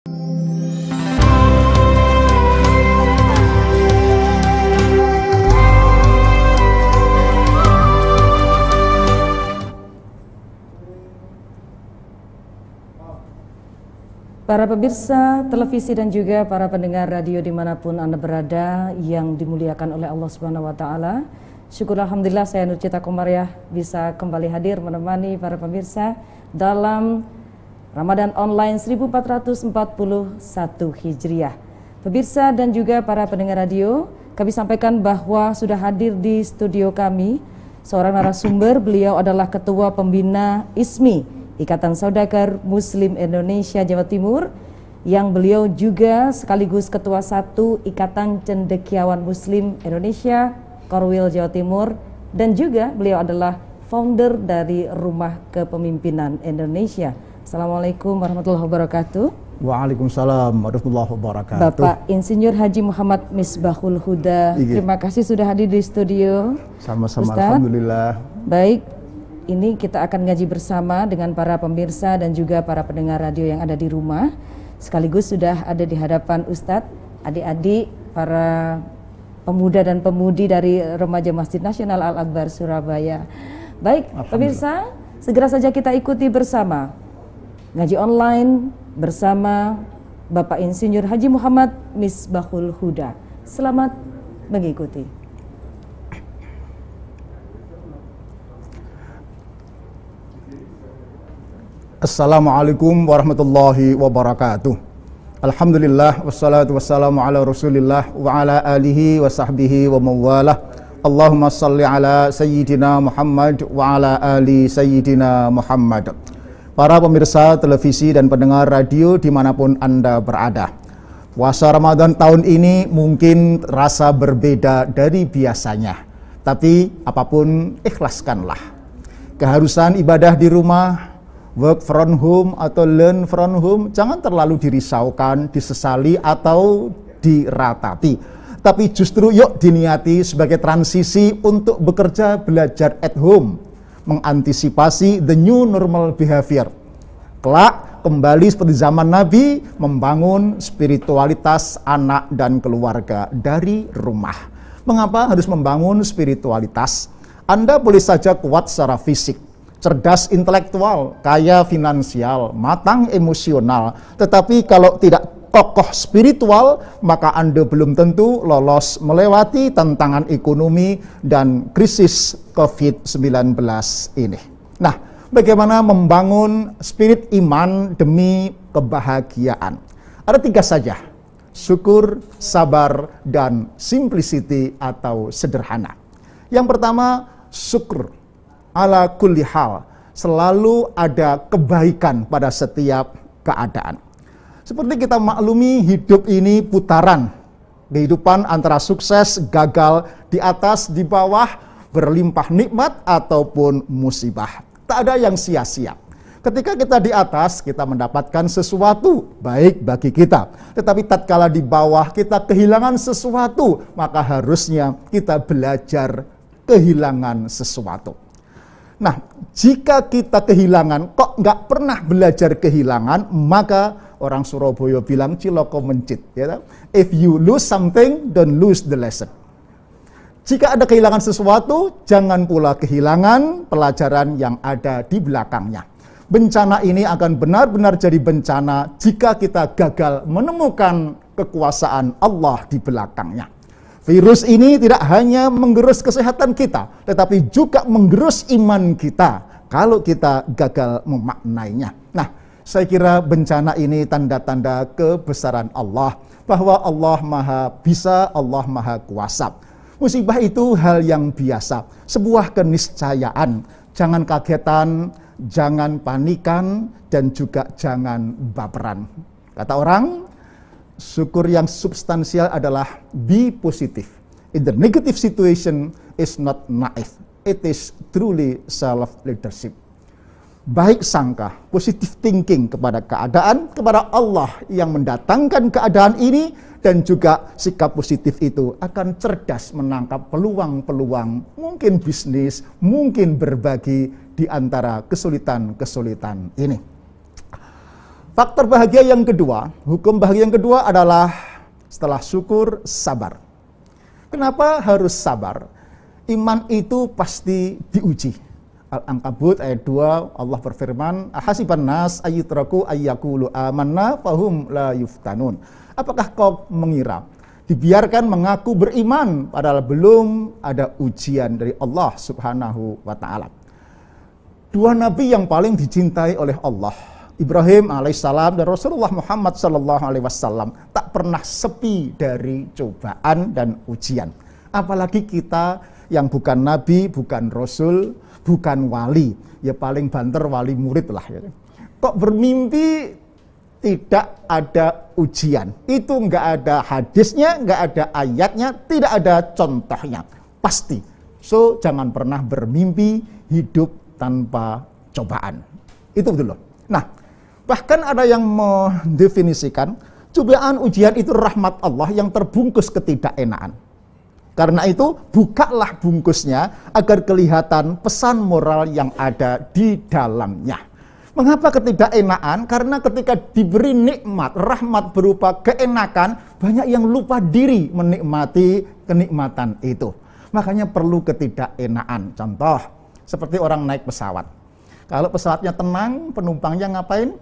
Para pemirsa televisi dan juga para pendengar radio dimanapun Anda berada yang dimuliakan oleh Allah Subhanahu wa Ta'ala, syukur alhamdulillah saya Nur Cita Komariah bisa kembali hadir menemani para pemirsa dalam Ramadan Online 1441 Hijriah. Pemirsa dan juga para pendengar radio, kami sampaikan bahwa sudah hadir di studio kami seorang narasumber. Beliau adalah Ketua Pembina ISMI, Ikatan Saudagar Muslim Indonesia Jawa Timur, yang beliau juga sekaligus Ketua 1 Ikatan Cendekiawan Muslim Indonesia Korwil Jawa Timur, dan juga beliau adalah founder dari Rumah Kepemimpinan Indonesia. Assalamualaikum warahmatullahi wabarakatuh. Waalaikumsalam warahmatullahi wabarakatuh. Bapak Insinyur Haji Muhammad Misbahul Huda, terima kasih sudah hadir di studio. Sama-sama, Ustaz. alhamdulillah. Baik, ini kita akan ngaji bersama dengan para pemirsa dan juga para pendengar radio yang ada di rumah. Sekaligus sudah ada di hadapan Ustadz, adik-adik, para pemuda dan pemudi dari Remaja Masjid Nasional Al-Akbar Surabaya. Baik, pemirsa, segera saja kita ikuti bersama ngaji online bersama Bapak Insinyur Haji Muhammad Misbahul Huda. Selamat mengikuti. Assalamualaikum warahmatullahi wabarakatuh. Alhamdulillah wassalatu wassalamu ala Rasulillah wa ala alihi wa sahbihi wa mawalah. Allahumma salli ala Sayyidina Muhammad wa ala ali Sayyidina Muhammad. Para pemirsa televisi dan pendengar radio dimanapun Anda berada, puasa Ramadan tahun ini mungkin rasa berbeda dari biasanya, tapi apapun ikhlaskanlah. Keharusan ibadah di rumah, work from home atau learn from home, jangan terlalu dirisaukan, disesali atau diratapi. Tapi justru yuk diniati sebagai transisi untuk bekerja belajar at home, mengantisipasi the new normal behavior. Kelak kembali seperti zaman Nabi, membangun spiritualitas anak dan keluarga dari rumah. Mengapa harus membangun spiritualitas? Anda boleh saja kuat secara fisik, cerdas intelektual, kaya finansial, matang emosional, tetapi kalau tidak kokoh spiritual, maka Anda belum tentu lolos melewati tantangan ekonomi dan krisis COVID-19 ini. Nah, bagaimana membangun spirit iman demi kebahagiaan? Ada 3 saja: syukur, sabar, dan simplicity atau sederhana. Yang pertama, syukur. Ala kulli hal, selalu ada kebaikan pada setiap keadaan. Seperti kita maklumi, hidup ini putaran. Kehidupan antara sukses, gagal, di atas, di bawah, berlimpah nikmat ataupun musibah. Tak ada yang sia-sia. Ketika kita di atas, kita mendapatkan sesuatu baik bagi kita. Tetapi tatkala di bawah kita kehilangan sesuatu, maka harusnya kita belajar kehilangan sesuatu. Nah, jika kita kehilangan, kok nggak pernah belajar kehilangan, maka orang Surabaya bilang ciloko mencit. Ya, if you lose something, don't lose the lesson. Jika ada kehilangan sesuatu, jangan pula kehilangan pelajaran yang ada di belakangnya. Bencana ini akan benar-benar jadi bencana jika kita gagal menemukan kekuasaan Allah di belakangnya. Virus ini tidak hanya menggerus kesehatan kita, tetapi juga menggerus iman kita kalau kita gagal memaknainya. Nah, saya kira bencana ini tanda-tanda kebesaran Allah, bahwa Allah Maha Bisa, Allah Maha Kuasa. Musibah itu hal yang biasa, sebuah keniscayaan. Jangan kagetan, jangan panikan, dan juga jangan baperan. Kata orang, syukur yang substansial adalah be positive. In the negative situation is not naive. It is truly self-leadership. Baik sangka, positive thinking kepada keadaan, kepada Allah yang mendatangkan keadaan ini, dan juga sikap positif itu akan cerdas menangkap peluang-peluang, mungkin bisnis, mungkin berbagi di antara kesulitan-kesulitan ini. Faktor bahagia yang kedua, hukum bahagia yang kedua adalah setelah syukur, sabar. Kenapa harus sabar? Iman itu pasti diuji. Al-Ankabut ayat 2, Allah berfirman, ahasiban nas ayyutraku ayyakulu amanna fahum la yuftanun. Apakah kau mengira dibiarkan mengaku beriman padahal belum ada ujian dari Allah Subhanahu wa taala? Dua nabi yang paling dicintai oleh Allah, Ibrahim alaihissalam dan Rasulullah Muhammad sallallahu alaihi wasallam, tak pernah sepi dari cobaan dan ujian. Apalagi kita yang bukan nabi, bukan rasul, bukan wali, ya paling banter wali murid lah ya. Kok bermimpi tidak ada ujian? Itu nggak ada hadisnya, nggak ada ayatnya, tidak ada contohnya. Pasti. So, jangan pernah bermimpi hidup tanpa cobaan. Itu betul loh. Nah, bahkan ada yang mendefinisikan cobaan ujian itu rahmat Allah yang terbungkus ketidakenaan. Karena itu, bukalah bungkusnya agar kelihatan pesan moral yang ada di dalamnya. Mengapa ketidakenaan? Karena ketika diberi nikmat, rahmat berupa keenakan, banyak yang lupa diri menikmati kenikmatan itu. Makanya perlu ketidakenaan. Contoh, seperti orang naik pesawat. Kalau pesawatnya tenang, penumpangnya ngapain?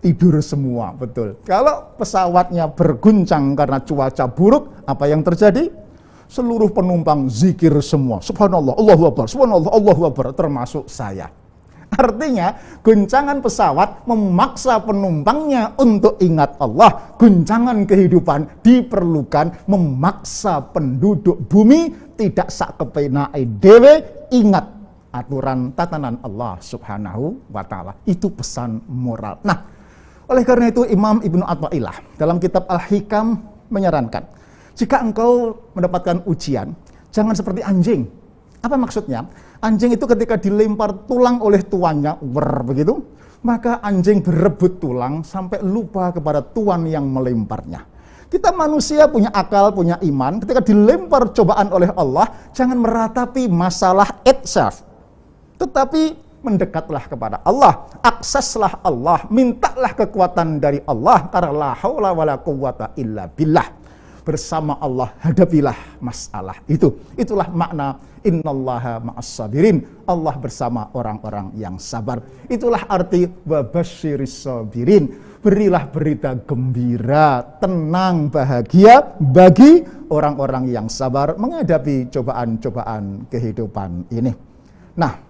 Tidur semua, betul. Kalau pesawatnya berguncang karena cuaca buruk, apa yang terjadi? Seluruh penumpang zikir semua. Subhanallah, Allahu Akbar, subhanallah, Allahu Akbar, termasuk saya. Artinya, guncangan pesawat memaksa penumpangnya untuk ingat Allah. Guncangan kehidupan diperlukan memaksa penduduk bumi tidak sak kepenake dhewe ingat aturan tatanan Allah Subhanahu wa taala. Itu pesan moral. Nah, oleh karena itu Imam Ibnu Athaillah dalam kitab Al-Hikam menyarankan, jika engkau mendapatkan ujian, jangan seperti anjing. Apa maksudnya? Anjing itu ketika dilempar tulang oleh tuannya, begitu, maka anjing berebut tulang sampai lupa kepada tuan yang melemparnya. Kita manusia punya akal, punya iman. Ketika dilempar cobaan oleh Allah, jangan meratapi masalah itself, tetapi mendekatlah kepada Allah, akseslah Allah, mintalah kekuatan dari Allah, karena la haula wala quwwata illa billah. Bersama Allah hadapilah masalah itu. Itulah makna innallaha ma'as sabirin. Allah bersama orang-orang yang sabar. Itulah arti wabasyiris sabirin. Berilah berita gembira, tenang, bahagia bagi orang-orang yang sabar menghadapi cobaan-cobaan kehidupan ini. Nah,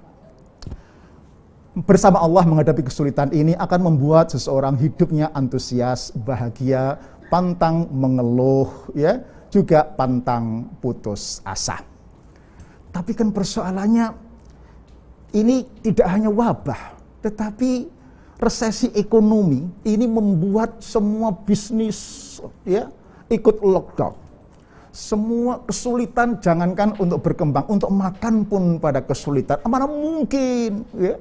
bersama Allah menghadapi kesulitan ini akan membuat seseorang hidupnya antusias, bahagia, pantang mengeluh, ya, juga pantang putus asa. Tapi kan persoalannya ini tidak hanya wabah, tetapi resesi ekonomi ini membuat semua bisnis, ya, ikut lockdown. Semua kesulitan, jangankan untuk berkembang, untuk makan pun pada kesulitan. Mana mungkin, ya?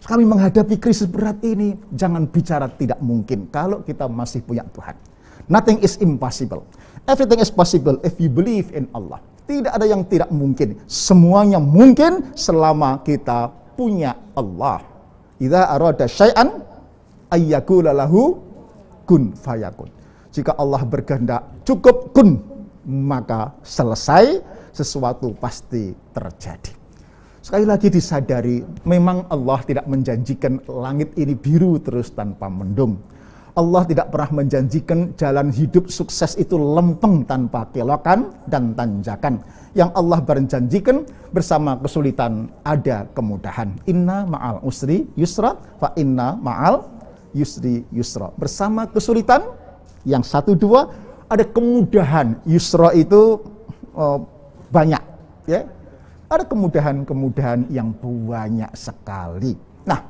Kami menghadapi krisis berat ini, jangan bicara tidak mungkin kalau kita masih punya Tuhan. Nothing is impossible. Everything is possible if you believe in Allah. Tidak ada yang tidak mungkin. Semuanya mungkin selama kita punya Allah. Idza arada syai'an ayyakula lahu kun fayakun. Jika Allah berkehendak cukup kun, maka selesai, sesuatu pasti terjadi. Sekali lagi disadari, memang Allah tidak menjanjikan langit ini biru terus tanpa mendung. Allah tidak pernah menjanjikan jalan hidup sukses itu lempeng tanpa kelokan dan tanjakan. Yang Allah berjanjikan bersama kesulitan ada kemudahan. Inna ma'al usri yusra, fa inna ma'al yusri yusra. Bersama kesulitan yang 1, 2 ada kemudahan. Yusra itu banyak, ya. Ada kemudahan-kemudahan yang banyak sekali. Nah,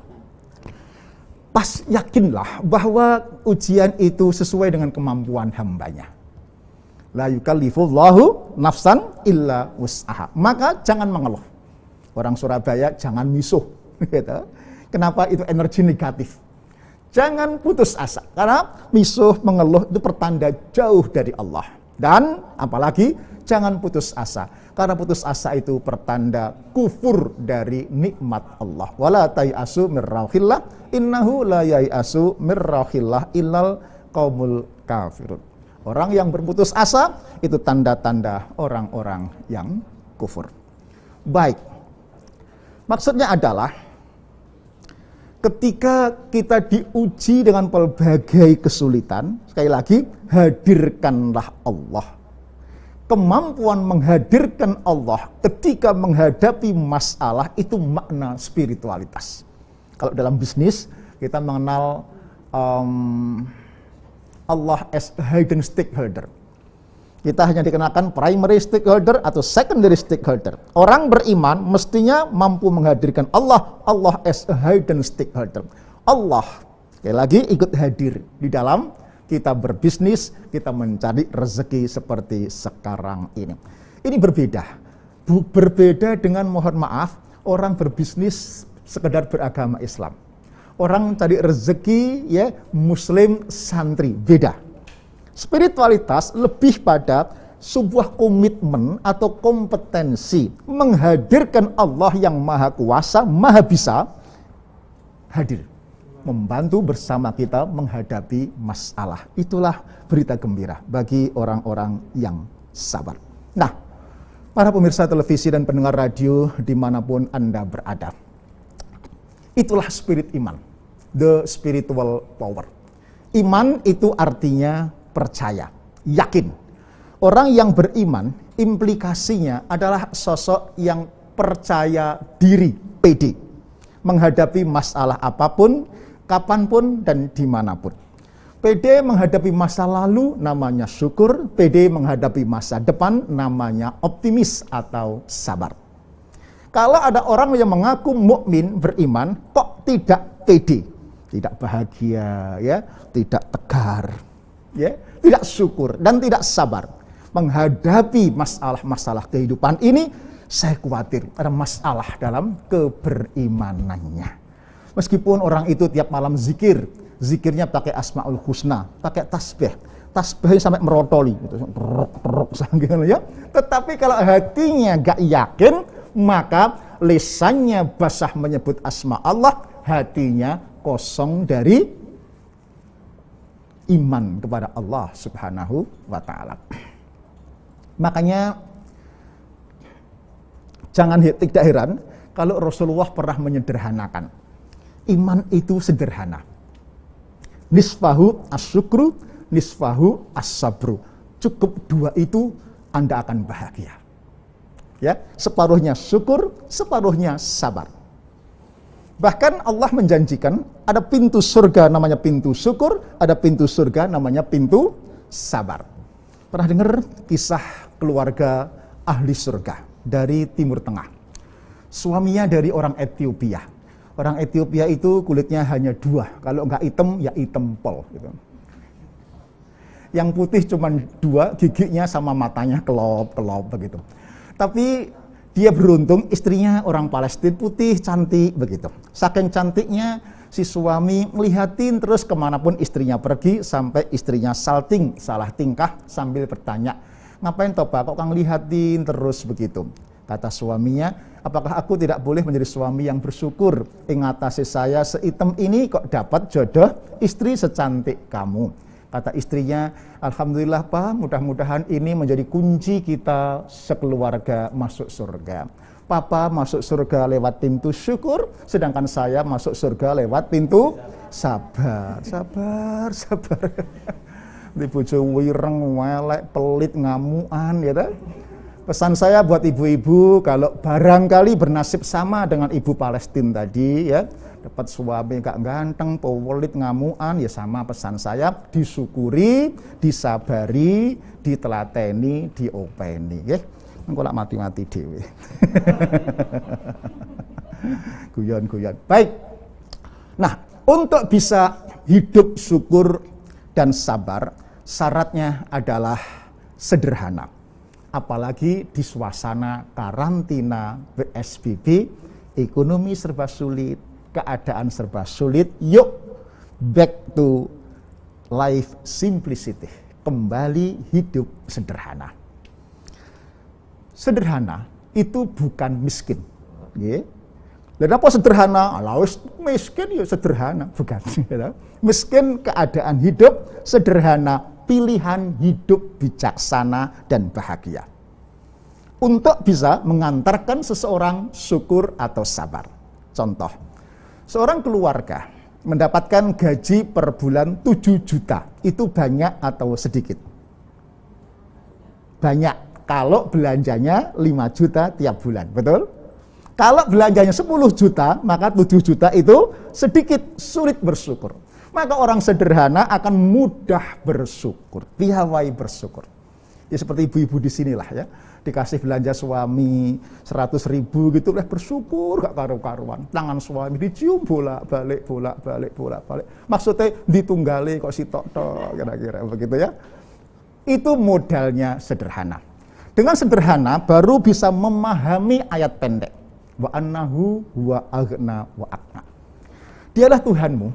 pas yakinlah bahwa ujian itu sesuai dengan kemampuan hambanya. La yukallifullahu nafsan illa wus'aha. Maka jangan mengeluh. Orang Surabaya jangan misuh. Gitu. Kenapa itu energi negatif? Jangan putus asa. Karena misuh, mengeluh itu pertanda jauh dari Allah. Dan apalagi jangan putus asa, karena putus asa itu pertanda kufur dari nikmat Allah. Wala tayasu mir rauhillah innahu la yayasu mir rauhillah illal qaumul kafirun. Orang yang berputus asa itu tanda-tanda orang-orang yang kufur. Baik. Maksudnya adalah ketika kita diuji dengan pelbagai kesulitan, sekali lagi, hadirkanlah Allah. Kemampuan menghadirkan Allah ketika menghadapi masalah itu makna spiritualitas. Kalau dalam bisnis, kita mengenal Allah as a hidden stakeholder. Kita hanya dikenakan primary stakeholder atau secondary stakeholder. Orang beriman mestinya mampu menghadirkan Allah as a hidden stakeholder. Allah, sekali lagi, ikut hadir di dalam kita berbisnis, kita mencari rezeki seperti sekarang ini. Ini berbeda. Berbeda dengan, mohon maaf, orang berbisnis sekedar beragama Islam. Orang cari rezeki, ya, muslim santri, beda. Spiritualitas lebih pada sebuah komitmen atau kompetensi menghadirkan Allah yang maha kuasa, maha bisa hadir, membantu bersama kita menghadapi masalah. Itulah berita gembira bagi orang-orang yang sabar. Nah, para pemirsa televisi dan pendengar radio dimanapun Anda berada, itulah spirit iman, the spiritual power. Iman itu artinya percaya, yakin. Orang yang beriman implikasinya adalah sosok yang percaya diri, pede, menghadapi masalah apapun, kapanpun dan dimanapun. Pede menghadapi masa lalu namanya syukur, pede menghadapi masa depan namanya optimis atau sabar. Kalau ada orang yang mengaku mukmin beriman kok tidak pede, tidak bahagia, ya, tidak tegar, ya, tidak syukur dan tidak sabar menghadapi masalah-masalah kehidupan ini, saya khawatir ada masalah dalam keberimanannya. Meskipun orang itu tiap malam zikir, zikirnya pakai Asmaul Husna, pakai tasbih sampai merotoli, gitu, ya. Tetapi kalau hatinya gak yakin, maka lisannya basah menyebut asma Allah, hatinya kosong dari iman kepada Allah Subhanahu wa ta'ala. Makanya tidak heran kalau Rasulullah pernah menyederhanakan. Iman itu sederhana. Nisfahu asyukru, nisfahu as-sabru. Cukup dua itu Anda akan bahagia. Ya, separuhnya syukur, separuhnya sabar. Bahkan Allah menjanjikan ada pintu surga namanya pintu syukur, ada pintu surga namanya pintu sabar. Pernah dengar kisah keluarga ahli surga dari Timur Tengah? Suaminya dari orang Ethiopia. Orang Ethiopia itu kulitnya hanya dua, kalau nggak hitam ya hitam pol. Gitu. Yang putih cuma dua, giginya sama matanya kelop begitu. Tapi dia beruntung istrinya orang Palestina, putih, cantik begitu. Saking cantiknya si suami melihatin terus kemanapun istrinya pergi, sampai istrinya salting, salah tingkah sambil bertanya, ngapain toh Pak, kok kang lihatin terus begitu. Kata suaminya, apakah aku tidak boleh menjadi suami yang bersyukur? Ingatasi saya seitem ini kok dapat jodoh istri secantik kamu. Kata istrinya, alhamdulillah Pak, mudah-mudahan ini menjadi kunci kita sekeluarga masuk surga. Papa masuk surga lewat pintu syukur, sedangkan saya masuk surga lewat pintu sabar. Di bojo wireng, welek, pelit, ngamuan, ya tak? Pesan saya buat ibu-ibu, kalau barangkali bernasib sama dengan ibu Palestina tadi, ya, dapat suami gak ganteng, pelit, ngamuan, ya sama pesan saya, disyukuri, disabari, ditelateni, diopeni, ya. Engko lak mati-mati dhewe. Guyon-guyon. Baik. Nah, untuk bisa hidup syukur dan sabar, syaratnya adalah sederhana. Apalagi di suasana karantina PSBB, ekonomi serba sulit, keadaan serba sulit. Yuk, back to life simplicity. kembali hidup sederhana. Sederhana itu bukan miskin. Nggih. Dan apa sederhana? Wis miskin ya sederhana, bukan. Miskin keadaan hidup sederhana, pilihan hidup bijaksana dan bahagia. Untuk bisa mengantarkan seseorang syukur atau sabar. Contoh, seorang keluarga mendapatkan gaji per bulan 7 juta. Itu banyak atau sedikit? Banyak. Kalau belanjanya 5 juta tiap bulan, betul? Kalau belanjanya 10 juta, maka 7 juta itu sedikit, sulit bersyukur. Maka orang sederhana akan mudah bersyukur, piawai bersyukur. Ya seperti ibu-ibu di sinilah ya, dikasih belanja suami 100.000 gitu lah, bersyukur gak karu-karuan. Tangan suami dicium bolak-balik. Maksudnya ditunggali kok sitok-tok, kira-kira begitu ya. Itu modalnya sederhana. Dengan sederhana baru bisa memahami ayat pendek. Wa annahu wa aghna wa aqna. Dialah Tuhanmu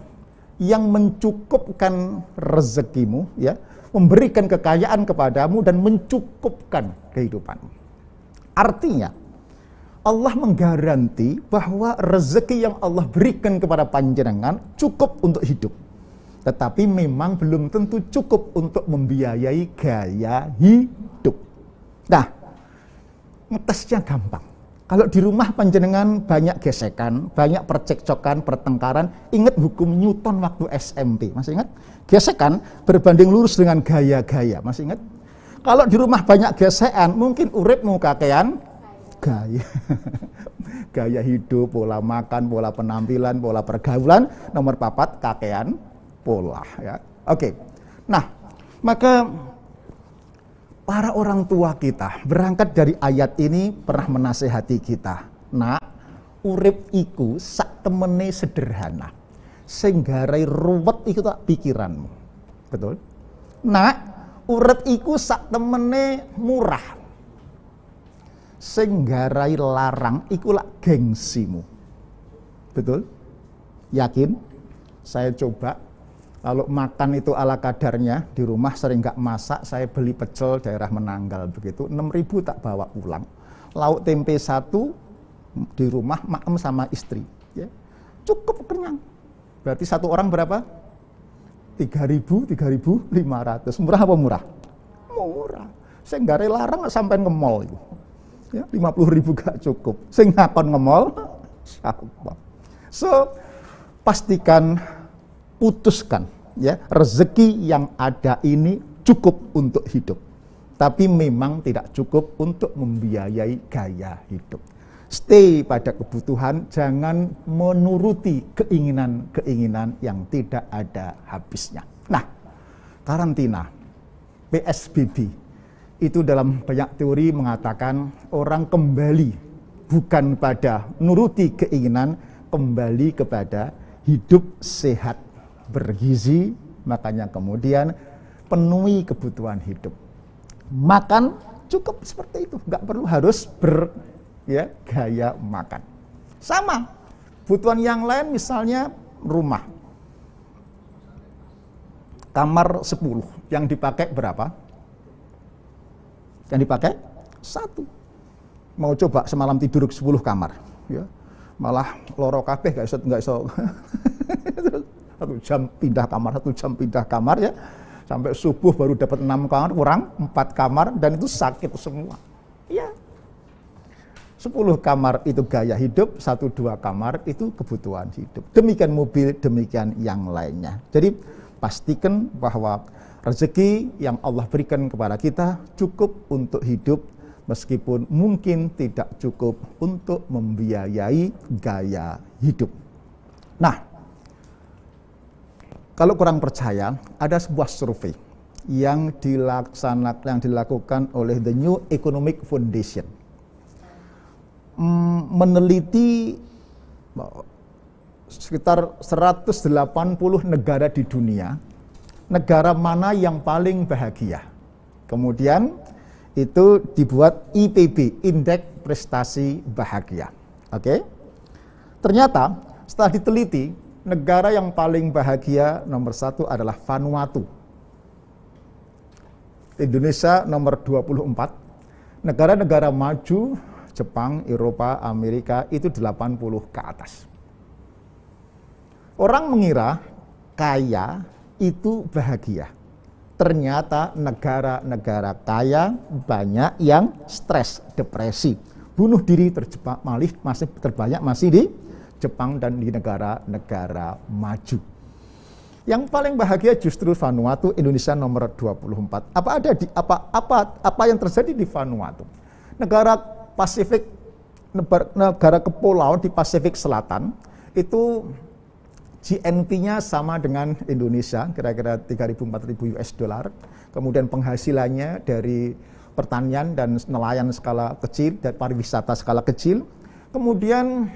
yang mencukupkan rezekimu, ya, memberikan kekayaan kepadamu dan mencukupkan kehidupanmu. Artinya Allah menggaranti bahwa rezeki yang Allah berikan kepada panjenengan cukup untuk hidup. Tetapi memang belum tentu cukup untuk membiayai gaya hidup. Nah, ngetesnya gampang. Kalau di rumah panjenengan banyak gesekan, banyak percekcokan, pertengkaran, ingat hukum Newton waktu SMP, masih ingat? Gesekan berbanding lurus dengan gaya-gaya, masih ingat? Kalau di rumah banyak gesekan, mungkin uripmu kakean gaya. Gaya hidup, pola makan, pola penampilan, pola pergaulan, nomor 4 kakean pola, ya. Oke. Nah, maka para orang tua kita berangkat dari ayat ini pernah menasehati kita. Nak, urip iku sak temene sederhana. Sing garai ruwet iku tak pikiranmu. Betul? Nak, urip iku sak temene murah. Sing garai larang iku lak gengsimu. Betul? Yakin? Saya coba. Kalau makan itu ala kadarnya, di rumah sering gak masak, saya beli pecel daerah Menanggal begitu, 6.000 tak bawa pulang. Lauk tempe 1 di rumah, maem sama istri. Ya. Cukup kenyang. Berarti satu orang berapa? 3.000, 3.500. Murah apa murah? Murah. Saya nggak larang sampai nge-mall itu. Ya, 50.000 gak cukup. Saya ngakon nge-mall. So, pastikan, putuskan ya, rezeki yang ada ini cukup untuk hidup, tapi memang tidak cukup untuk membiayai gaya hidup. Stay pada kebutuhan, jangan menuruti keinginan-keinginan yang tidak ada habisnya. Nah, karantina, PSBB, itu dalam banyak teori mengatakan orang kembali bukan pada nuruti keinginan, kembali kepada hidup sehat, bergizi, makanya kemudian penuhi kebutuhan hidup. Makan cukup seperti itu, nggak perlu harus gaya makan. Sama, kebutuhan yang lain misalnya rumah. Kamar 10, yang dipakai berapa? Yang dipakai 1. Mau coba semalam tidur 10 kamar, ya. Malah loro kabeh gak iso 1 jam pindah kamar ya, sampai subuh baru dapat 6 kamar, kurang 4 kamar, dan itu sakit semua ya. 10 kamar itu gaya hidup, 1-2 kamar itu kebutuhan hidup. Demikian mobil, demikian yang lainnya. Jadi pastikan bahwa rezeki yang Allah berikan kepada kita cukup untuk hidup, meskipun mungkin tidak cukup untuk membiayai gaya hidup. Nah, kalau kurang percaya, ada sebuah survei yang dilakukan oleh The New Economic Foundation. Meneliti sekitar 180 negara di dunia, negara mana yang paling bahagia. Kemudian itu dibuat IPB, Indeks Prestasi Bahagia. Oke? Ternyata setelah diteliti, negara yang paling bahagia nomor 1 adalah Vanuatu. Indonesia nomor 24, negara-negara maju, Jepang, Eropa, Amerika itu 80 ke atas. Orang mengira kaya itu bahagia. Ternyata negara-negara kaya banyak yang stres, depresi, bunuh diri, terjebak masih terbanyak masih di Jepang dan di negara-negara maju. Yang paling bahagia justru Vanuatu, Indonesia nomor 24. Apa yang terjadi di Vanuatu? Negara Pasifik, negara kepulauan di Pasifik Selatan itu GNP-nya sama dengan Indonesia, kira-kira 3.000-4.000 US dollar. Kemudian penghasilannya dari pertanian dan nelayan skala kecil dan pariwisata skala kecil. Kemudian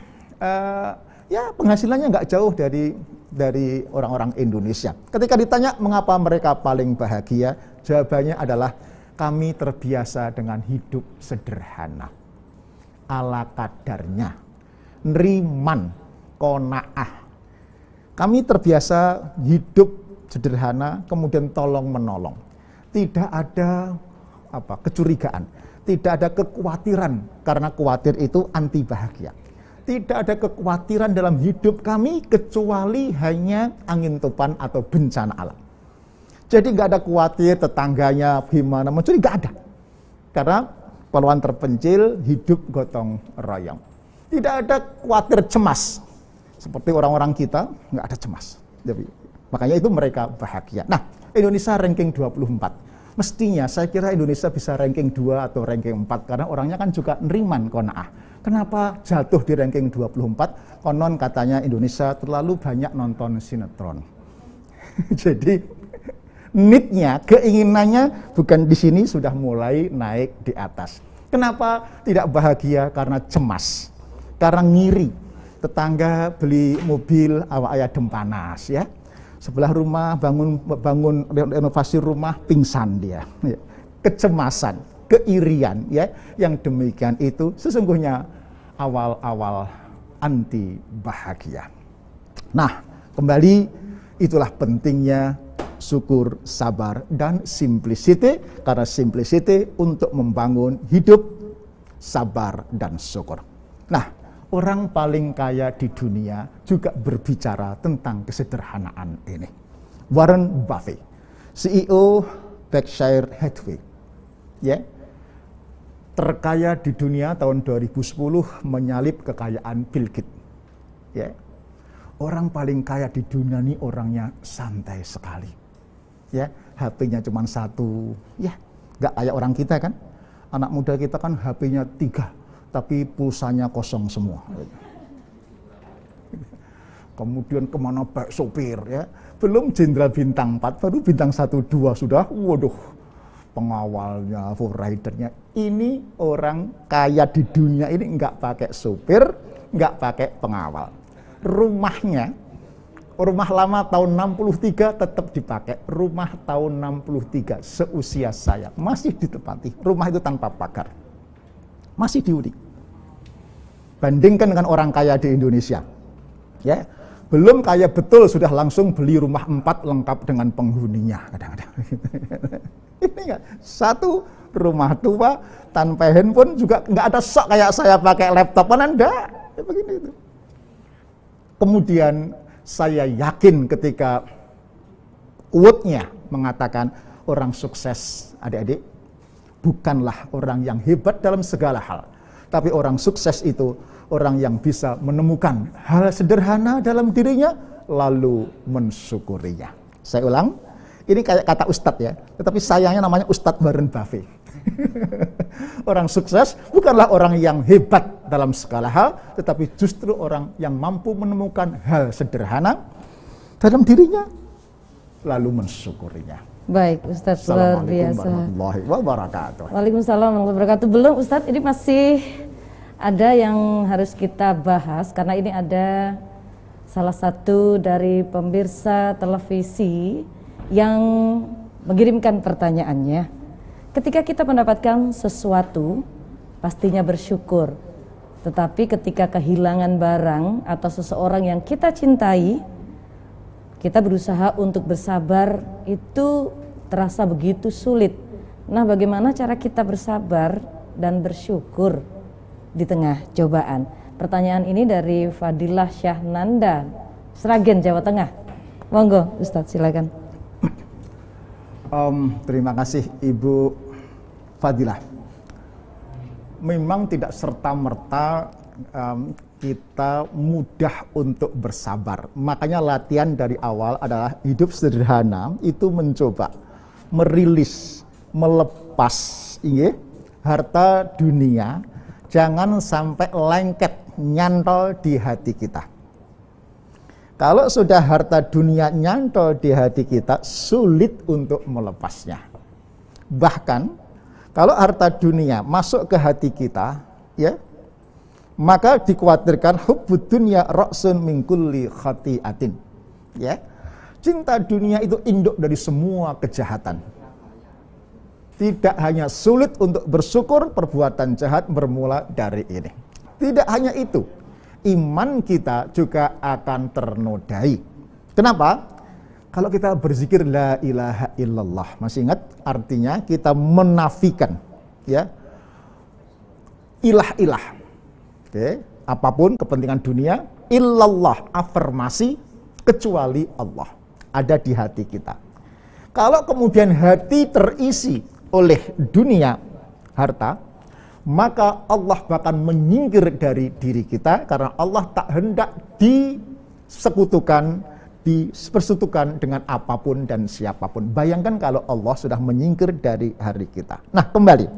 ya penghasilannya nggak jauh dari orang-orang Indonesia. Ketika ditanya mengapa mereka paling bahagia, jawabannya adalah kami terbiasa dengan hidup sederhana, ala kadarnya, neriman, qanaah. Kami terbiasa hidup sederhana, kemudian tolong menolong. Tidak ada kecurigaan, tidak ada kekhawatiran, karena khawatir itu anti bahagia. Tidak ada kekhawatiran dalam hidup kami kecuali hanya angin topan atau bencana alam. Jadi nggak ada khawatir tetangganya gimana mencuri, nggak ada. Karena pulauan terpencil hidup gotong royong. Tidak ada khawatir cemas. Seperti orang-orang kita nggak ada cemas. Jadi, makanya itu mereka bahagia. Nah, Indonesia ranking 24. Mestinya saya kira Indonesia bisa ranking 2 atau ranking 4 karena orangnya kan juga neriman, qanaah. Kenapa jatuh di ranking 24? Konon katanya Indonesia terlalu banyak nonton sinetron. Jadi need-nya, keinginannya bukan di sini, sudah mulai naik di atas. Kenapa tidak bahagia? Karena cemas, karena ngiri. Tetangga beli mobil, awak ayah dem panas ya. Sebelah rumah bangun renovasi rumah, pingsan dia. Ya. Kecemasan, keirian ya. Yang demikian itu sesungguhnya awal-awal anti bahagia. Nah, kembali itulah pentingnya syukur, sabar, dan simplicity, karena simplicity untuk membangun hidup sabar dan syukur. Nah, orang paling kaya di dunia juga berbicara tentang kesederhanaan ini. Warren Buffett, CEO Berkshire Hathaway, ya, terkaya di dunia tahun 2010 menyalip kekayaan Bill Gates. Ya, orang paling kaya di dunia ini orangnya santai sekali. Ya, HP-nya cuma 1, ya, nggak kayak orang kita kan. Anak muda kita kan HP-nya 3. Tapi pulsanya kosong semua. Kemudian kemana baik sopir ya. Belum jenderal bintang 4, baru bintang 1, 2 sudah, waduh, pengawalnya, ridernya. Ini orang kaya di dunia ini nggak pakai sopir, nggak pakai pengawal. Rumahnya, rumah lama tahun 63 tetap dipakai. Rumah tahun 63 seusia saya masih ditempati. Rumah itu tanpa pagar. Masih dihuni. Bandingkan dengan orang kaya di Indonesia. Ya, belum kaya betul sudah langsung beli rumah 4 lengkap dengan penghuninya kadang-kadang. Ini enggak, 1 rumah tua tanpa handphone juga enggak ada sok kayak saya pakai laptop kan enggak. Ya, begini itu. Kemudian saya yakin ketika quote-nya mengatakan orang sukses, adik-adik, bukanlah orang yang hebat dalam segala hal. Tapi orang sukses itu orang yang bisa menemukan hal sederhana dalam dirinya, lalu mensyukurinya. Saya ulang, ini kayak kata Ustadz ya, tetapi sayangnya namanya Ustadz Warren Buffett. Orang sukses bukanlah orang yang hebat dalam segala hal, tetapi justru orang yang mampu menemukan hal sederhana dalam dirinya, lalu mensyukurinya. Baik, Ustadz, luar biasa. Warahmatullahi wabarakatuh. Waalaikumsalam warahmatullahi wabarakatuh. Belum, Ustadz, ini masih ada yang harus kita bahas karena ini ada salah satu dari pemirsa televisi yang mengirimkan pertanyaannya. Ketika kita mendapatkan sesuatu, pastinya bersyukur. Tetapi ketika kehilangan barang atau seseorang yang kita cintai, kita berusaha untuk bersabar, itu terasa begitu sulit. Nah, bagaimana cara kita bersabar dan bersyukur di tengah cobaan? Pertanyaan ini dari Fadilah Syahnanda, Sragen, Jawa Tengah. Monggo, Ustadz, silakan. Terima kasih Ibu Fadilah. Memang tidak serta-merta kita mudah untuk bersabar. Makanya latihan dari awal adalah hidup sederhana, itu mencoba merilis, melepas harta dunia, jangan sampai lengket nyantol di hati kita. Kalau sudah harta dunia nyantol di hati kita, sulit untuk melepasnya. Bahkan kalau harta dunia masuk ke hati kita, ya, maka dikhawatirkan hubbud dunya ra'sun min kulli khati'atin. Ya. Cinta dunia itu induk dari semua kejahatan. Tidak hanya sulit untuk bersyukur, perbuatan jahat bermula dari ini. Tidak hanya itu, iman kita juga akan ternodai. Kenapa? Kalau kita berzikir la ilaha illallah, masih ingat artinya kita menafikan ya ilah-ilah. Oke, apapun kepentingan dunia, illallah, afirmasi kecuali Allah ada di hati kita. Kalau kemudian hati terisi oleh dunia, harta, maka Allah bahkan menyingkir dari diri kita karena Allah tak hendak disekutukan, dipersekutukan dengan apapun dan siapapun. Bayangkan kalau Allah sudah menyingkir dari hari kita. Nah, kembali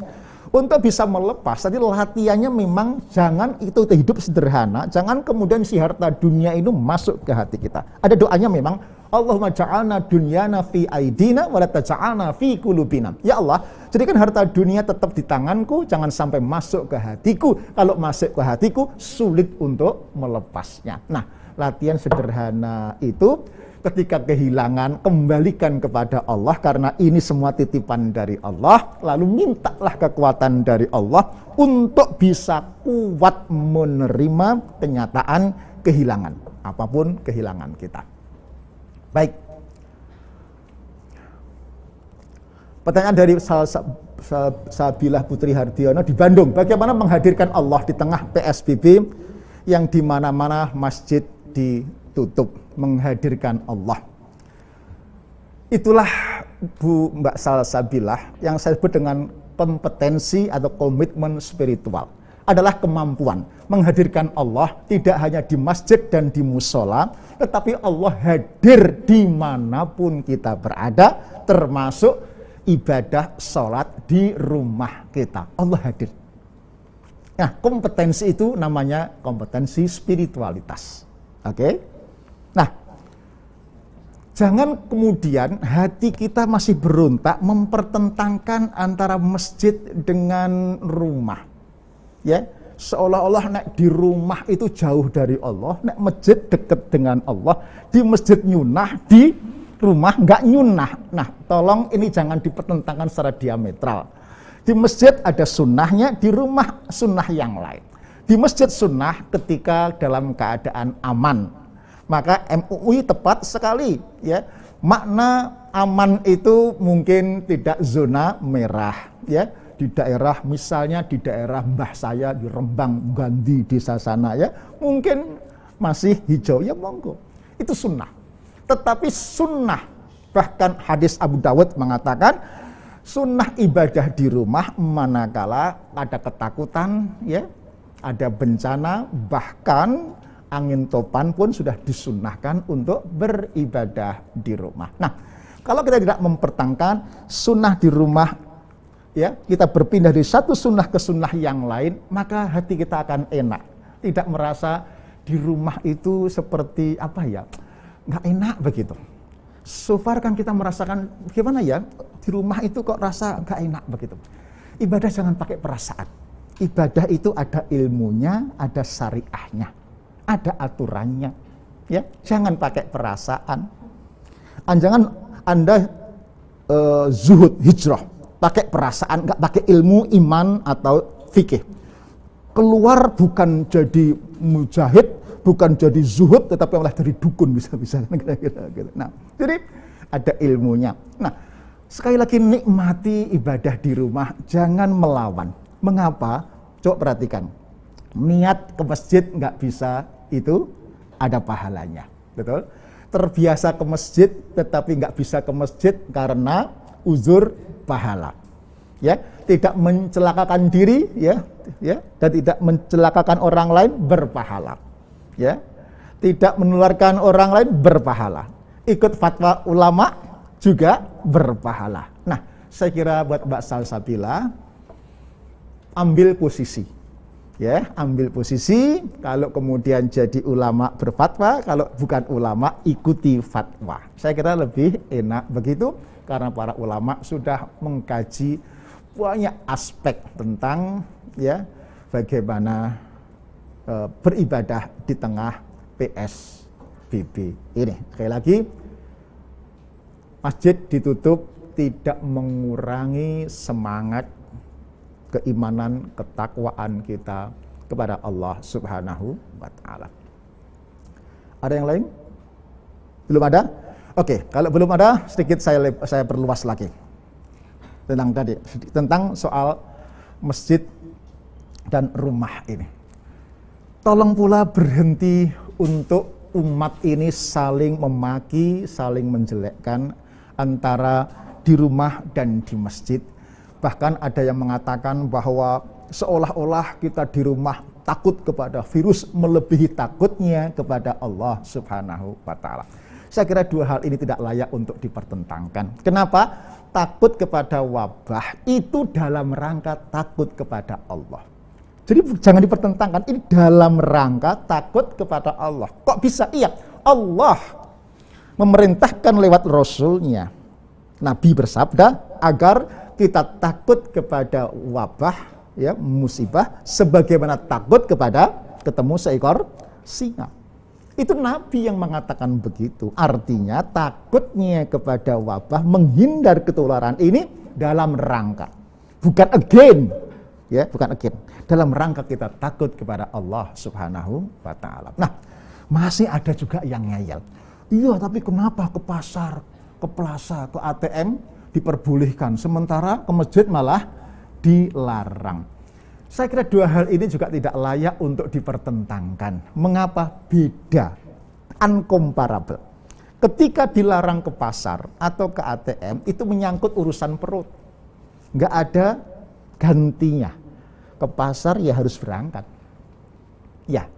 untuk bisa melepas, tadi latihannya memang jangan itu hidup sederhana, jangan kemudian si harta dunia itu masuk ke hati kita. Ada doanya memang, Allahumma ja'alna dunyana fi aidina wa la taj'alna fi qulubina. Ya Allah, jadikan harta dunia tetap di tanganku, jangan sampai masuk ke hatiku. Kalau masuk ke hatiku, sulit untuk melepasnya. Nah, latihan sederhana itu ketika kehilangan, kembalikan kepada Allah karena ini semua titipan dari Allah, lalu mintalah kekuatan dari Allah untuk bisa kuat menerima kenyataan kehilangan, apapun kehilangan kita. Baik. Pertanyaan dari Sabilah Putri Hardiono di Bandung, bagaimana menghadirkan Allah di tengah PSBB yang di mana-mana masjid ditutup, menghadirkan Allah. Itulah Mbak Salsabilah yang saya sebut dengan kompetensi atau komitmen spiritual. Adalah kemampuan menghadirkan Allah tidak hanya di masjid dan di musola, tetapi Allah hadir dimanapun kita berada, termasuk ibadah sholat di rumah kita. Allah hadir. Nah, kompetensi itu namanya kompetensi spiritualitas. Oke? Nah, jangan kemudian hati kita masih berontak mempertentangkan antara masjid dengan rumah. Ya, seolah-olah nek di rumah itu jauh dari Allah, nek masjid dekat dengan Allah, di masjid nyunah, di rumah nggak nyunah. Nah, tolong ini jangan dipertentangkan secara diametral. Di masjid ada sunnahnya, di rumah sunnah yang lain. Di masjid sunnah ketika dalam keadaan aman. Maka MUI tepat sekali ya. Makna aman itu mungkin tidak zona merah ya. Di daerah misalnya di daerah mbah saya di Rembang, Gandhi, desa sana ya, mungkin masih hijau ya monggo. Itu sunnah. Tetapi sunnah, bahkan hadis Abu Dawud mengatakan sunnah ibadah di rumah manakala ada ketakutan ya, ada bencana, bahkan angin topan pun sudah disunnahkan untuk beribadah di rumah. Nah, kalau kita tidak mempertangkan sunnah di rumah ya, kita berpindah dari satu sunnah ke sunnah yang lain, maka hati kita akan enak. Tidak merasa di rumah itu seperti apa ya, nggak enak begitu. So far kan kita merasakan gimana ya, di rumah itu kok rasa nggak enak begitu. Ibadah jangan pakai perasaan. Ibadah itu ada ilmunya, ada syariahnya, ada aturannya. Ya, jangan pakai perasaan. Jangan Anda zuhud, hijrah, pakai perasaan, nggak pakai ilmu, iman atau fikih. Keluar bukan jadi mujahid, bukan jadi zuhud, tetapi malah jadi dukun bisa-bisa. Nah, jadi ada ilmunya. Nah, Sekali lagi, nikmati ibadah di rumah, jangan melawan. Mengapa? Coba perhatikan. Niat ke masjid nggak bisa, itu ada pahalanya. Betul? Terbiasa ke masjid tetapi nggak bisa ke masjid karena uzur pahala. Ya, tidak mencelakakan diri, ya, dan tidak mencelakakan orang lain, berpahala. Ya, tidak menularkan orang lain, berpahala. Ikut fatwa ulama juga berpahala. Nah, saya kira buat Mbak Salsabila, ambil posisi. Ya, ambil posisi. Kalau kemudian jadi ulama berfatwa, kalau bukan ulama ikuti fatwa. Saya kira lebih enak begitu, karena para ulama sudah mengkaji banyak aspek tentang ya bagaimana beribadah di tengah PSBB ini. Sekali lagi, masjid ditutup tidak mengurangi semangat keimanan, ketakwaan kita kepada Allah Subhanahu wa Ta'ala. Ada yang lain? Belum ada? Oke, kalau belum ada, sedikit saya perluas lagi tentang soal masjid dan rumah ini. Tolong pula berhenti untuk umat ini saling memaki, saling menjelekkan antara di rumah dan di masjid. Bahkan ada yang mengatakan bahwa seolah-olah kita di rumah takut kepada virus melebihi takutnya kepada Allah Subhanahu wa Ta'ala. Saya kira dua hal ini tidak layak untuk dipertentangkan. Kenapa? Takut kepada wabah itu dalam rangka takut kepada Allah. Jadi jangan dipertentangkan, ini dalam rangka takut kepada Allah. Kok bisa? Iya, Allah memerintahkan lewat Rasulnya. Nabi bersabda agar kita takut kepada wabah, ya, musibah, sebagaimana takut kepada ketemu seekor singa. Itu Nabi yang mengatakan begitu. Artinya takutnya kepada wabah, menghindar ketularan ini dalam rangka, bukan again, ya, bukan again. Dalam rangka kita takut kepada Allah Subhanahu wa Ta'ala. Nah, masih ada juga yang ngeyel. Iya, tapi kenapa ke pasar, ke plaza, ke ATM diperbolehkan, sementara ke masjid malah dilarang? Saya kira dua hal ini juga tidak layak untuk dipertentangkan. Mengapa? Beda, uncomparable. Ketika dilarang ke pasar atau ke ATM, itu menyangkut urusan perut. Nggak ada gantinya. Ke pasar ya harus berangkat. Ya,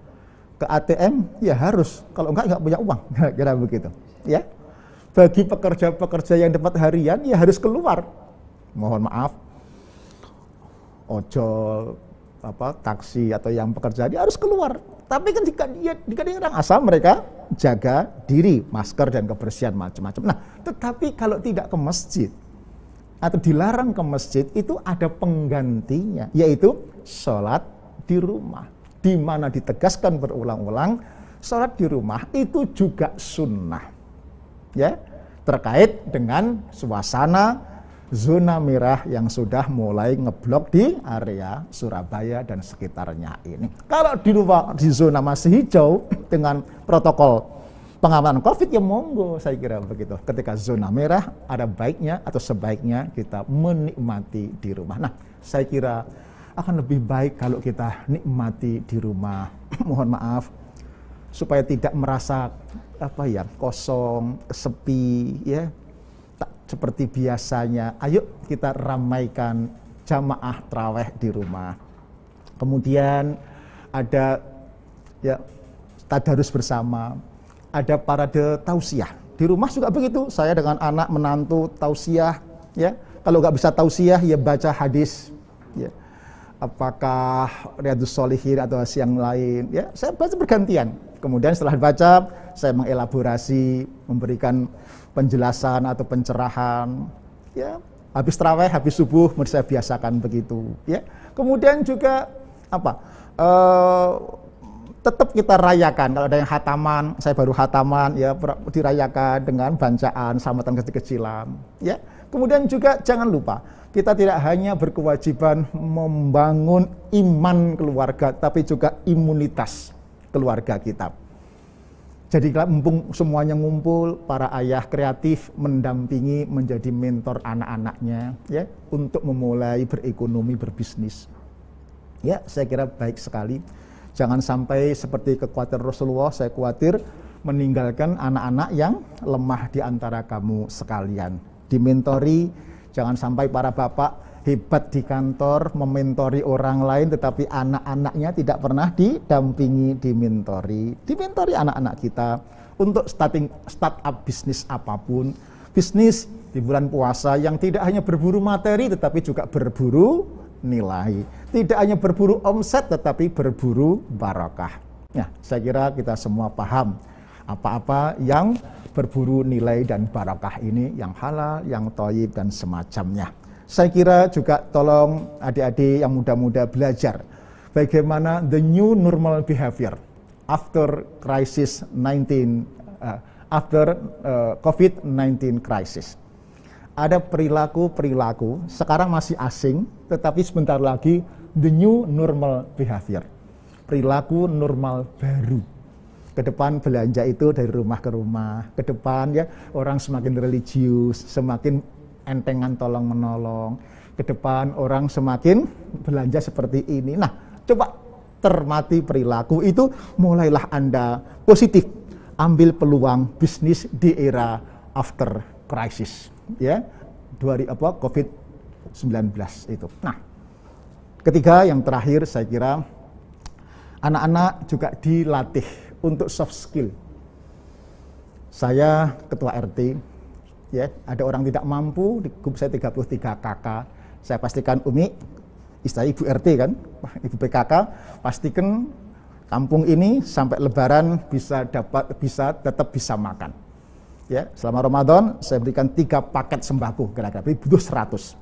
ke ATM ya harus. Kalau nggak punya uang. Kira begitu. Ya. Bagi pekerja-pekerja yang dapat harian ya harus keluar. Mohon maaf, ojol, taksi atau yang pekerja dia harus keluar. Tapi kan jika dilarang, asal mereka jaga diri, masker dan kebersihan macam-macam. Nah, tetapi kalau tidak ke masjid atau dilarang ke masjid, itu ada penggantinya, yaitu sholat di rumah, di mana ditegaskan berulang-ulang sholat di rumah itu juga sunnah, ya, terkait dengan suasana zona merah yang sudah mulai ngeblok di area Surabaya dan sekitarnya ini. Kalau di zona masih hijau dengan protokol pengamanan COVID, ya monggo, saya kira begitu. Ketika zona merah, ada baiknya atau sebaiknya kita menikmati di rumah. Nah, saya kira akan lebih baik kalau kita nikmati di rumah. Mohon maaf, supaya tidak merasa kosong, sepi, ya. Tak seperti biasanya, ayo kita ramaikan jamaah tarawih di rumah. Kemudian ada ya tadarus bersama, ada parade tausiah. Di rumah juga begitu, saya dengan anak menantu tausiah, ya. Kalau nggak bisa tausiah ya baca hadis, ya. Apakah Riyadhus Shalihin atau yang lain, ya. Saya baca bergantian. Kemudian setelah baca, saya mengelaborasi, memberikan penjelasan atau pencerahan, ya. Habis tarawih, habis subuh, saya biasakan begitu, ya. Kemudian juga tetap kita rayakan. Kalau ada yang khataman, saya baru khataman, ya, dirayakan dengan bacaan selamatan kecil-kecilan, ya. Kemudian juga jangan lupa, kita tidak hanya berkewajiban membangun iman keluarga, tapi juga imunitas keluarga kita. Jadi mumpung semuanya ngumpul, para ayah kreatif mendampingi, menjadi mentor anak-anaknya ya untuk memulai berekonomi, berbisnis. Ya, saya kira baik sekali. Jangan sampai seperti kekhawatiran Rasulullah, saya khawatir meninggalkan anak-anak yang lemah di antara kamu sekalian. Dimentori, jangan sampai para bapak hebat di kantor, mementori orang lain, tetapi anak-anaknya tidak pernah didampingi, dimentori anak-anak kita untuk startup bisnis apapun. Bisnis di bulan puasa yang tidak hanya berburu materi, tetapi juga berburu nilai. Tidak hanya berburu omset, tetapi berburu barakah. Nah, saya kira kita semua paham apa-apa yang berburu nilai dan barakah ini, yang halal, yang thayyib dan semacamnya. Saya kira juga tolong adik-adik yang muda-muda belajar bagaimana the new normal behavior after crisis 19 COVID-19 crisis. Ada perilaku sekarang masih asing, tetapi sebentar lagi the new normal behavior. Perilaku normal baru. Ke depan belanja itu dari rumah ke rumah. Ke depan ya orang semakin religius, semakin entengan tolong menolong. Ke depan orang semakin belanja seperti ini. Nah, coba cermati perilaku itu, mulailah Anda positif ambil peluang bisnis di era after crisis ya. COVID-19 itu. Nah, ketiga yang terakhir saya kira anak-anak juga dilatih untuk soft skill. Saya ketua RT ya, ada orang tidak mampu, di grup saya 33 kakak. Saya pastikan Umi, istri Ibu RT kan, Ibu PKK, pastikan kampung ini sampai Lebaran bisa tetap bisa makan. Ya, selama Ramadan saya berikan 3 paket sembako kira-kira, butuh 100.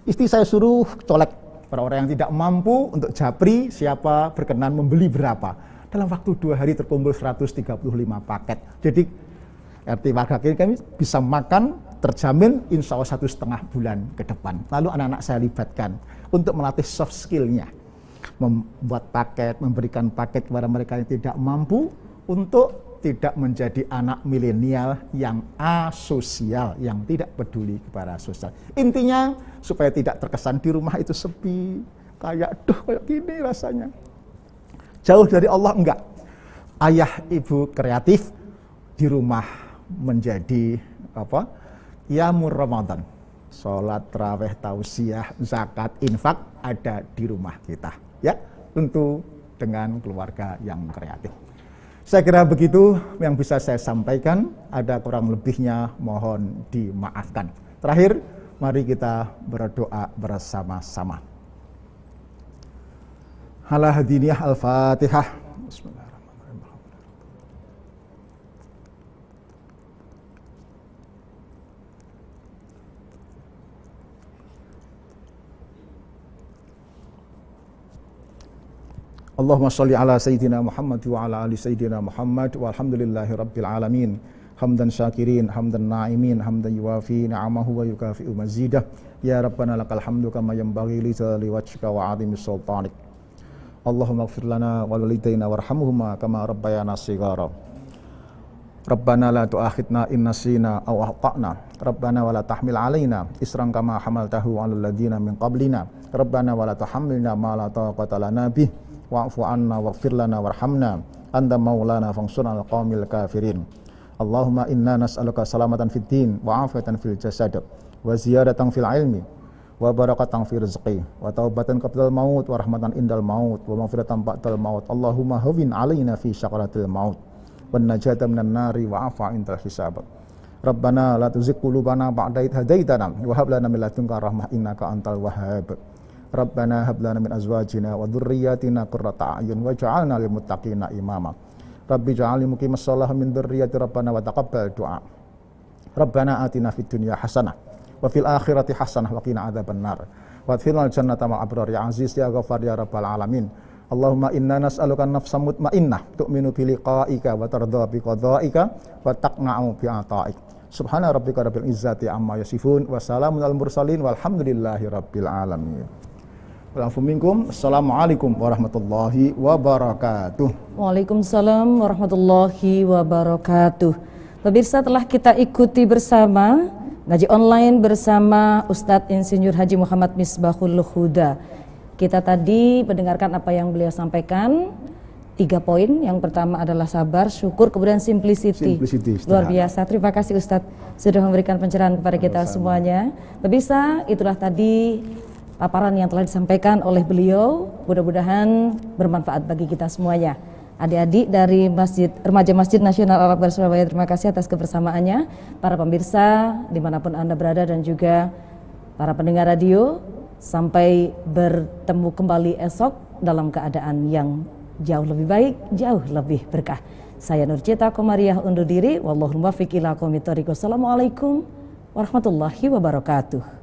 Istri saya suruh colek para orang yang tidak mampu untuk japri siapa berkenan membeli berapa. Dalam waktu 2 hari terkumpul 135 paket. Jadi RT warga kami bisa makan terjamin insya Allah 1,5 bulan ke depan. Lalu anak-anak saya libatkan untuk melatih soft skill-nya. Membuat paket, memberikan paket kepada mereka yang tidak mampu untuk tidak menjadi anak milenial yang asosial, yang tidak peduli kepada sosial. Intinya supaya tidak terkesan di rumah itu sepi, kayak gini rasanya. Jauh dari Allah enggak. Ayah ibu kreatif di rumah menjadi qiyamul Ramadan, sholat, tarawih, tausiah, zakat, infak ada di rumah kita ya, tentu dengan keluarga yang kreatif. Saya kira begitu yang bisa saya sampaikan, ada kurang lebihnya mohon dimaafkan. Terakhir, mari kita berdoa bersama-sama. Ala hadiniyah al-Fatihah. Bismillahirrahmanirrahim. Allahumma sholli ala sayyidina Muhammad wa ala ali sayyidina Muhammad walhamdulillahi rabbil alamin. Hamdan syakirin, hamdan na'imin, hamdan yuwafi ni'amahu wa yukafi'u mazidah. Ya Rabbana lakal hamdu kama yanbaghi li jalali wajhika wa 'azimi sultanik. Allahumma ighfir lana wa walidayna warhamhuma kama rabbayana shighara. Rabbana la tu'akhidna in nasina aw akhtana. Rabbana wa la tahmil 'alaina isran kama hamaltahu 'alal ladzina min qablina. Rabbana wa la tuhammilna ma la taqata lana bih. Wa'fu anna waghfir lana warhamna anta maulana fansurna al-qaumil kafirin. Allahumma inna nas'aluka salamatan fid din wa afiyatan fil jasad wa ziyadatan fil ilmi wa barakatan fil rizqi wa taubatan qabla al-maut wa rahmatan indal maut wa maghfiratan ba'dal maut. Allahumma hawwin 'alaina fi syaqaratil maut wan najata minan nari wa afa indal hisab. Rabbana la tuzigh qulubana ba'da idh hadaitana wa hab lana min ladunka rahmah innaka antal wahhab. Rabbana hab lana min azwajina wa dhurriyyatina qurrata a'yun waj'alna lil muttaqina imama. Rabbi ja'alni muqimas shalah min dzurriyyati rabbana wa taqabbal du'a. Rabbana atina fid dunya hasanah wa fil akhirati hasanah wa qina adzabannar. Wa adkhilnal jannata ma'al abrar ya aziz ya ghafar ya rabbal alamin. Allahumma inna nas'aluka nafsan mutmainnah tu'minu bi liqa'ika wa tardha bi qadha'ika wa taqna'u bi ata'ik. Subhana rabbika rabbil izzati amma yasifun wa salamun alal mursalin walhamdulillahi rabbil alamin. Wa'afu minkum. Assalamualaikum warahmatullahi wabarakatuh. Waalaikumsalam warahmatullahi wabarakatuh. Pemirsa, telah kita ikuti bersama ngaji online bersama Ustadz Insinyur Haji Muhammad Misbahul Huda. Kita tadi mendengarkan apa yang beliau sampaikan. 3 poin. Yang pertama adalah sabar, syukur, kemudian simplicity. Luar biasa. Terima kasih Ustadz sudah memberikan pencerahan kepada kita semuanya. Pemirsa, itulah tadi paparan yang telah disampaikan oleh beliau, mudah-mudahan bermanfaat bagi kita semuanya. Adik-adik dari Remaja Masjid Nasional Al-Akbar Surabaya, terima kasih atas kebersamaannya. Para pemirsa dimanapun Anda berada dan juga para pendengar radio, sampai bertemu kembali esok dalam keadaan yang jauh lebih baik, jauh lebih berkah. Saya Nurcita Komariah undur diri. Wallahul muwaffiq ila aqwamit thoriq. Wassalamualaikum warahmatullahi wabarakatuh.